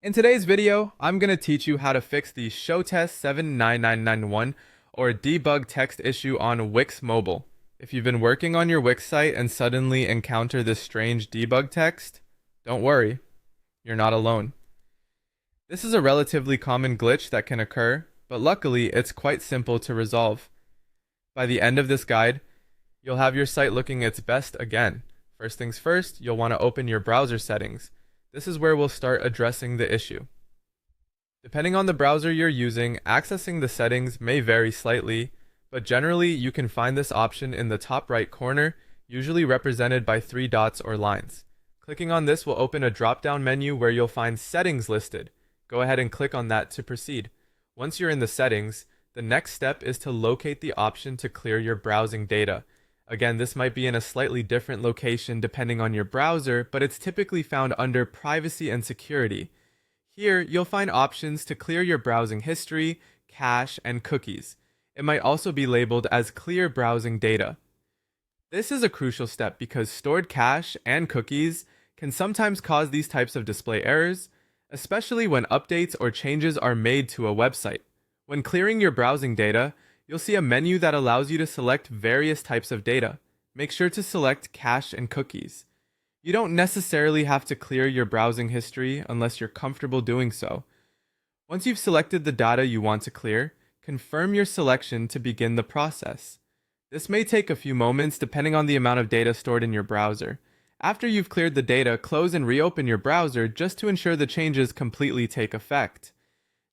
In today's video, I'm going to teach you how to fix the showtest79991 or debug text issue on Wix Mobile. If you've been working on your Wix site and suddenly encounter this strange debug text, don't worry, you're not alone. This is a relatively common glitch that can occur, but luckily it's quite simple to resolve. By the end of this guide, you'll have your site looking its best again. First things first, you'll want to open your browser settings. This is where we'll start addressing the issue. Depending on the browser you're using, accessing the settings may vary slightly, but generally you can find this option in the top right corner, usually represented by 3 dots or lines. Clicking on this will open a drop-down menu where you'll find Settings listed. Go ahead and click on that to proceed. Once you're in the settings, the next step is to locate the option to clear your browsing data. Again, this might be in a slightly different location depending on your browser, but it's typically found under Privacy and Security. Here, you'll find options to clear your browsing history, cache, and cookies. It might also be labeled as Clear Browsing Data. This is a crucial step because stored cache and cookies can sometimes cause these types of display errors, especially when updates or changes are made to a website. When clearing your browsing data, you'll see a menu that allows you to select various types of data. Make sure to select cache and cookies. You don't necessarily have to clear your browsing history unless you're comfortable doing so. Once you've selected the data you want to clear, confirm your selection to begin the process. This may take a few moments depending on the amount of data stored in your browser. After you've cleared the data, close and reopen your browser just to ensure the changes completely take effect.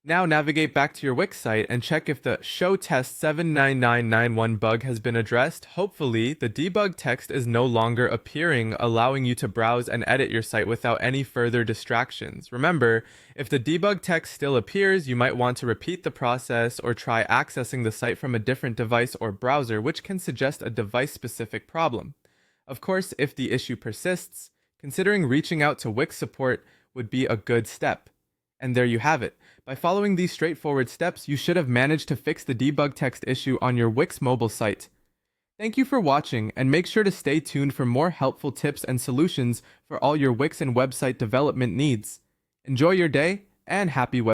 Now navigate back to your Wix site and check if the showtest79991 bug has been addressed. Hopefully, the debug text is no longer appearing, allowing you to browse and edit your site without any further distractions. Remember, if the debug text still appears, you might want to repeat the process or try accessing the site from a different device or browser, which can suggest a device-specific problem. Of course, if the issue persists, considering reaching out to Wix support would be a good step. And there you have it. By following these straightforward steps, you should have managed to fix the debug text issue on your Wix mobile site. Thank you for watching, and make sure to stay tuned for more helpful tips and solutions for all your Wix and website development needs. Enjoy your day, and happy web